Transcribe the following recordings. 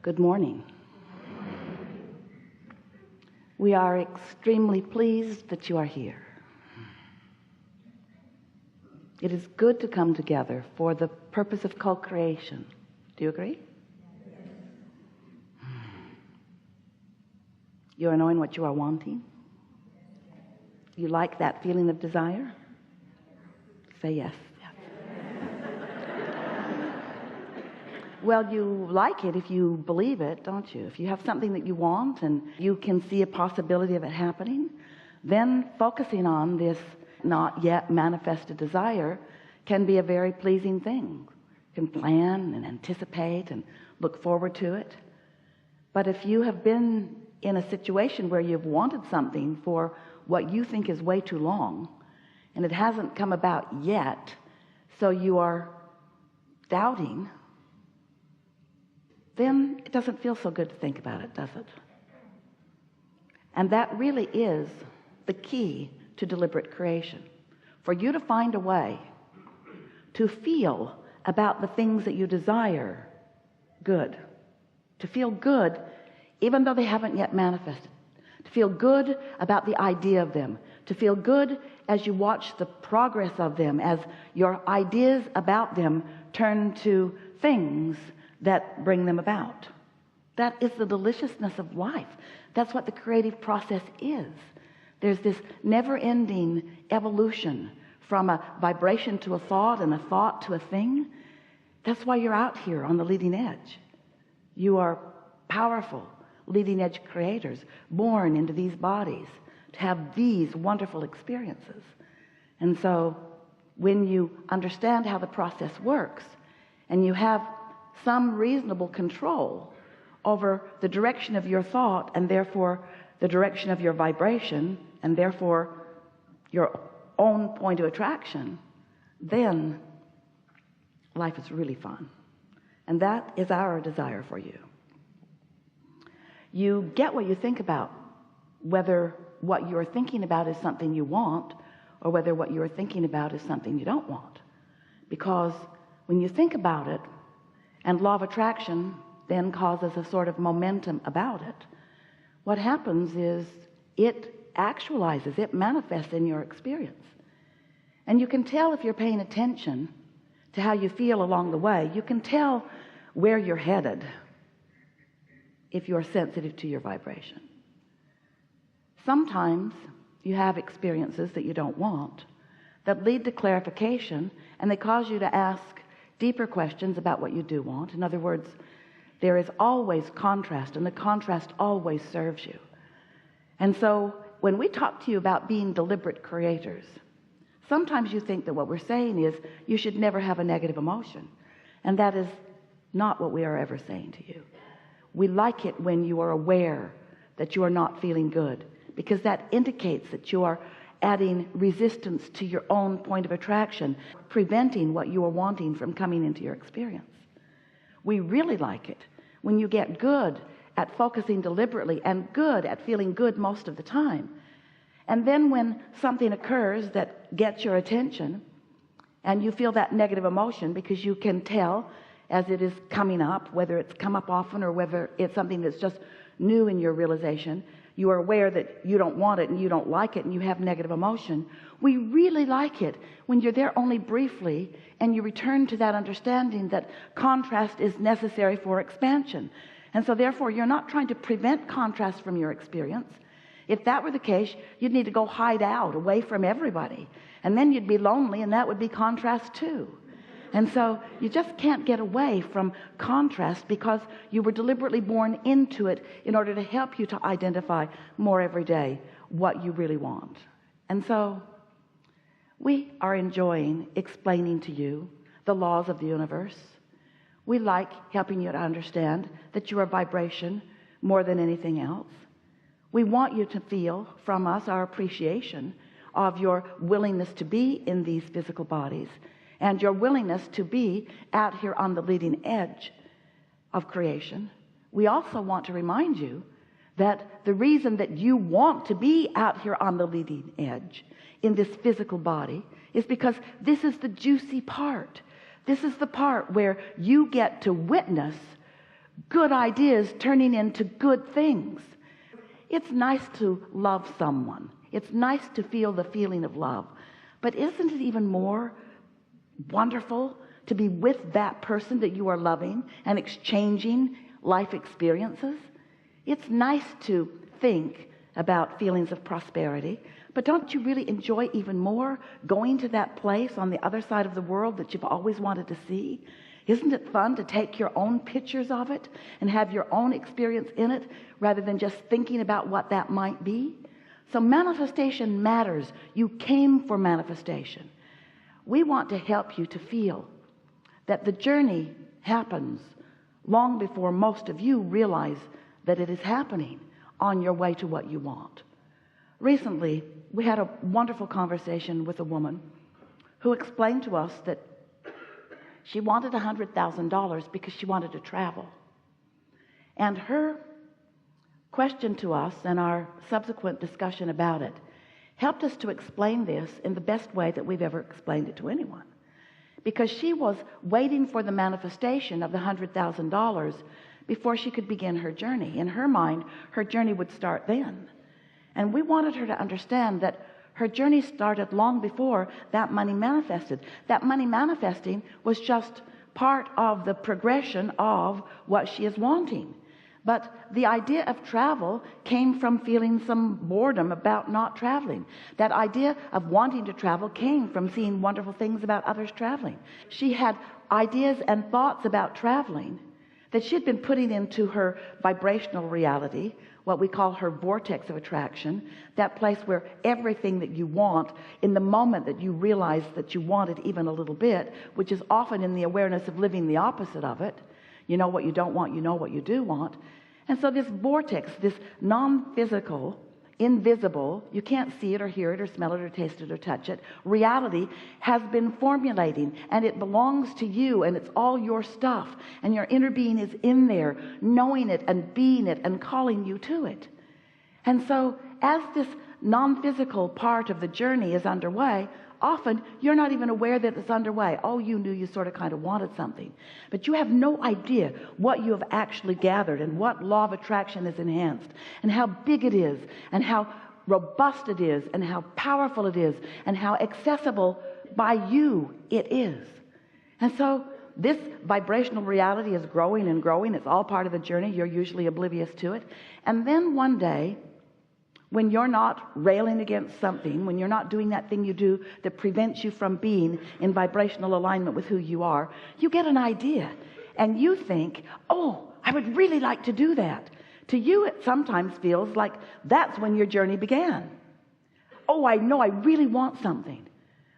Good morning. We are extremely pleased that you are here. It is good to come together for the purpose of co-creation. Do you agree? You are knowing what you are wanting. You like that feeling of desire? Say yes. Well, you like it if you believe it, don't you? If you have something that you want and you can see a possibility of it happening, then focusing on this not yet manifested desire can be a very pleasing thing. You can plan and anticipate and look forward to it. But if you have been in a situation where you've wanted something for what you think is way too long and it hasn't come about yet, so you are doubting, then it doesn't feel so good to think about it, does it? And that really is the key to deliberate creation. For you to find a way to feel about the things that you desire good, to feel good even though they haven't yet manifested, to feel good about the idea of them, to feel good as you watch the progress of them, as your ideas about them turn to things that bring them about. That is the deliciousness of life. That's what the creative process is. There's this never-ending evolution from a vibration to a thought and a thought to a thing. That's why you're out here on the leading edge. You are powerful leading edge creators born into these bodies to have these wonderful experiences. And so when you understand how the process works and you have some reasonable control over the direction of your thought and therefore the direction of your vibration and therefore your own point of attraction, then life is really fun. And that is our desire for you. You get what you think about, whether what you're thinking about is something you want or whether what you're thinking about is something you don't want. Because when you think about it, and law of attraction then causes a sort of momentum about it, what happens is it actualizes, it manifests in your experience. And you can tell if you're paying attention to how you feel along the way. You can tell where you're headed if you're sensitive to your vibration. Sometimes you have experiences that you don't want that lead to clarification, and they cause you to ask deeper questions about what you do want. In other words, there is always contrast, and the contrast always serves you. And so when we talk to you about being deliberate creators, sometimes you think that what we're saying is you should never have a negative emotion, and that is not what we are ever saying to you. We like it when you are aware that you are not feeling good, because that indicates that you are adding resistance to your own point of attraction, preventing what you are wanting from coming into your experience. We really like it when you get good at focusing deliberately and good at feeling good most of the time. And then when something occurs that gets your attention and you feel that negative emotion, because you can tell as it is coming up, whether it's come up often or whether it's something that's just new in your realization, you are aware that you don't want it and you don't like it and you have negative emotion. We really like it when you're there only briefly and you return to that understanding that contrast is necessary for expansion. And so therefore you're not trying to prevent contrast from your experience. If that were the case, you'd need to go hide out away from everybody, and then you'd be lonely, and that would be contrast too. And so you just can't get away from contrast because you were deliberately born into it in order to help you to identify more every day what you really want. And so we are enjoying explaining to you the laws of the universe. We like helping you to understand that you are vibration more than anything else. We want you to feel from us our appreciation of your willingness to be in these physical bodies and your willingness to be out here on the leading edge of creation. We also want to remind you that the reason that you want to be out here on the leading edge in this physical body is because this is the juicy part. This is the part where you get to witness good ideas turning into good things. It's nice to love someone. It's nice to feel the feeling of love. But isn't it even more wonderful to be with that person that you are loving and exchanging life experiences? It's nice to think about feelings of prosperity, but don't you really enjoy even more going to that place on the other side of the world that you've always wanted to see? Isn't it fun to take your own pictures of it and have your own experience in it rather than just thinking about what that might be? So manifestation matters. You came for manifestation. We want to help you to feel that the journey happens long before most of you realize that it is happening on your way to what you want. Recently, we had a wonderful conversation with a woman who explained to us that she wanted $100,000 because she wanted to travel. And her question to us and our subsequent discussion about it helped us to explain this in the best way that we've ever explained it to anyone. Because she was waiting for the manifestation of the $100,000 before she could begin her journey. In her mind, her journey would start then. And we wanted her to understand that her journey started long before that money manifested. That money manifesting was just part of the progression of what she is wanting. But the idea of travel came from feeling some boredom about not traveling. That idea of wanting to travel came from seeing wonderful things about others traveling. She had ideas and thoughts about traveling that she had been putting into her vibrational reality, what we call her vortex of attraction, that place where everything that you want in the moment that you realize that you want it even a little bit, which is often in the awareness of living the opposite of it. You know what you don't want, you know what you do want. And so this vortex, this non-physical, invisible, you can't see it or hear it or smell it or taste it or touch it, reality has been formulating, and it belongs to you, and it's all your stuff, and your inner being is in there knowing it and being it and calling you to it. And so as this non-physical part of the journey is underway, often you're not even aware that it's underway. Oh, you knew you sort of kind of wanted something, but you have no idea what you have actually gathered and what law of attraction is enhanced and how big it is and how robust it is and how powerful it is and how accessible by you it is. And so this vibrational reality is growing and growing. It's all part of the journey. You're usually oblivious to it. And then one day, when you're not railing against something, when you're not doing that thing you do that prevents you from being in vibrational alignment with who you are, you get an idea and you think, oh, I would really like to do that. To you, it sometimes feels like that's when your journey began. Oh, I know I really want something.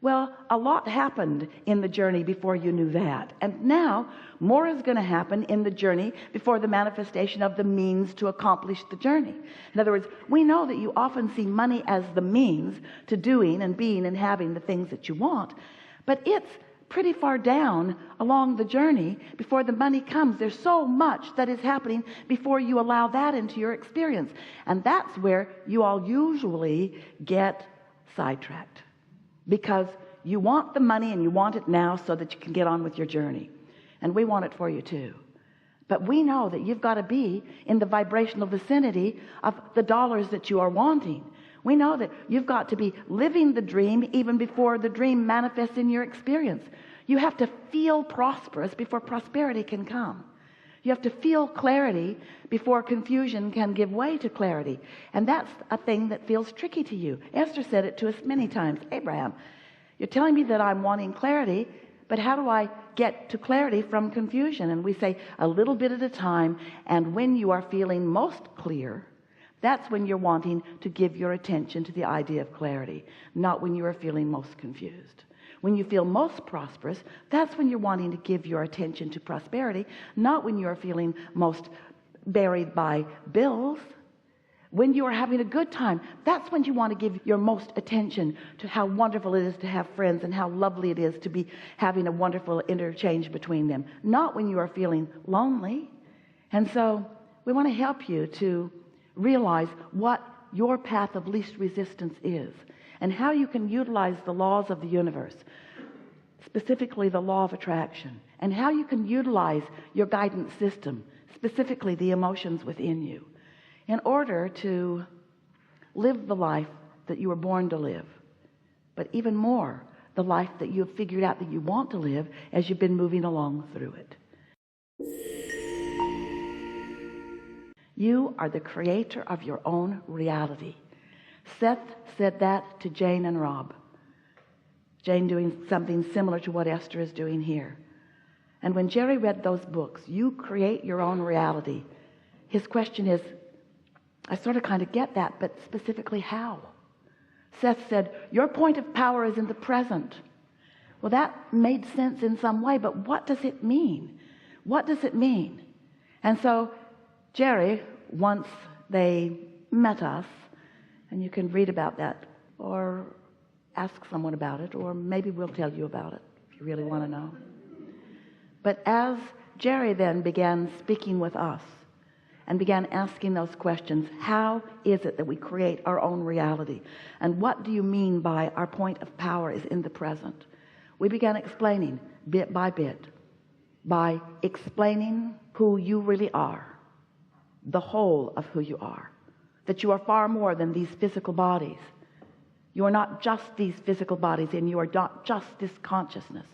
Well, a lot happened in the journey before you knew that. And now more is going to happen in the journey before the manifestation of the means to accomplish the journey. In other words, we know that you often see money as the means to doing and being and having the things that you want. But it's pretty far down along the journey before the money comes. There's so much that is happening before you allow that into your experience. And that's where you all usually get sidetracked. Because you want the money and you want it now so that you can get on with your journey. And we want it for you too. But we know that you've got to be in the vibrational vicinity of the dollars that you are wanting. We know that you've got to be living the dream even before the dream manifests in your experience. You have to feel prosperous before prosperity can come. You have to feel clarity before confusion can give way to clarity. And that's a thing that feels tricky to you. Esther said it to us many times. Abraham, you're telling me that I'm wanting clarity, but how do I get to clarity from confusion? And we say a little bit at a time. And when you are feeling most clear, that's when you're wanting to give your attention to the idea of clarity, not when you are feeling most confused. When you feel most prosperous, that's when you're wanting to give your attention to prosperity, not when you're feeling most buried by bills. When you are having a good time, that's when you want to give your most attention to how wonderful it is to have friends and how lovely it is to be having a wonderful interchange between them, not when you are feeling lonely. And so we want to help you to realize what your path of least resistance is and how you can utilize the laws of the universe. specifically the law of attraction, and how you can utilize your guidance system, specifically the emotions within you, in order to live the life that you were born to live, but even more, the life that you have figured out that you want to live as you've been moving along through it. You are the creator of your own reality. Seth said that to Jane and Rob. Jane doing something similar to what Esther is doing here. And when Jerry read those books, you create your own reality. His question is, I sort of kind of get that, but specifically how? Seth said, your point of power is in the present. Well, that made sense in some way, but what does it mean? What does it mean? And so Jerry, once they met us, and you can read about that or ask someone about it, or maybe we'll tell you about it if you really want to know. But as Jerry then began speaking with us and began asking those questions, how is it that we create our own reality? And what do you mean by our point of power is in the present? We began explaining bit by bit, by explaining who you really are, the whole of who you are, that you are far more than these physical bodies. You are not just these physical bodies, and you are not just this consciousness.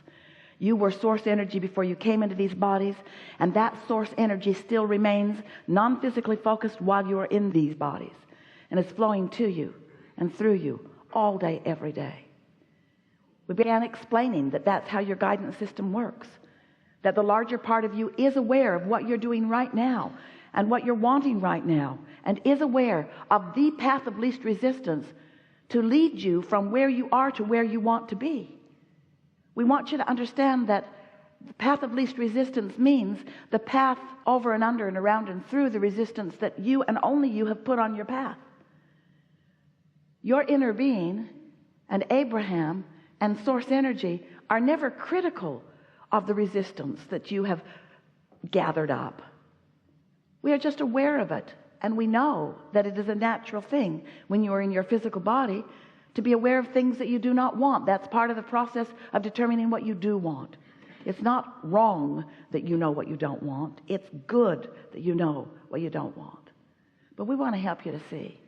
You were source energy before you came into these bodies, and that source energy still remains non-physically focused while you are in these bodies, and it's flowing to you and through you all day, every day. We began explaining that that's how your guidance system works, that the larger part of you is aware of what you're doing right now and what you're wanting right now, and is aware of the path of least resistance to lead you from where you are to where you want to be. We want you to understand that the path of least resistance means the path over and under and around and through the resistance that you and only you have put on your path. Your inner being and Abraham and source energy are never critical of the resistance that you have gathered up. We are just aware of it, and we know that it is a natural thing when you are in your physical body to be aware of things that you do not want. That's part of the process of determining what you do want. It's not wrong that you know what you don't want. It's good that you know what you don't want. But we want to help you to see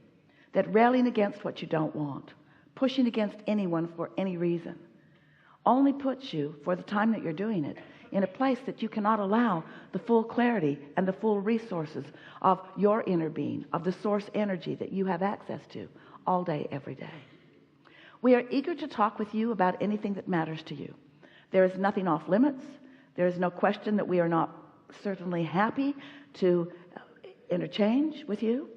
that railing against what you don't want, pushing against anyone for any reason, only puts you, for the time that you're doing it, in a place that you cannot allow the full clarity and the full resources of your inner being, of the source energy that you have access to all day, every day. We are eager to talk with you about anything that matters to you. There is nothing off limits. There is no question that we are not certainly happy to interchange with you.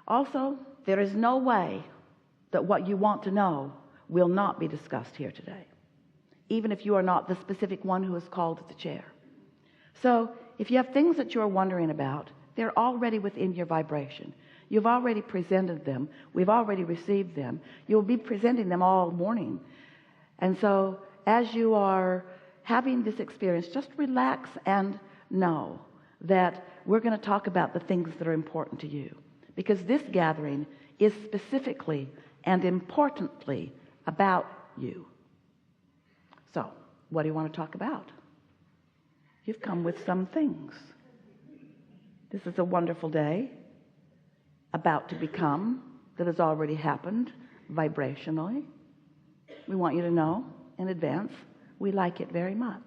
Also, there is no way that what you want to know will not be discussed here today, even if you are not the specific one who is called to the chair. So if you have things that you're wondering about, they're already within your vibration. You've already presented them. We've already received them. You'll be presenting them all morning. And so as you are having this experience, just relax and know that we're going to talk about the things that are important to you, because this gathering is specifically and importantly about you. So what do you want to talk about? You've come with some things. This is a wonderful day about to become, that has already happened vibrationally. We want you to know in advance we like it very much.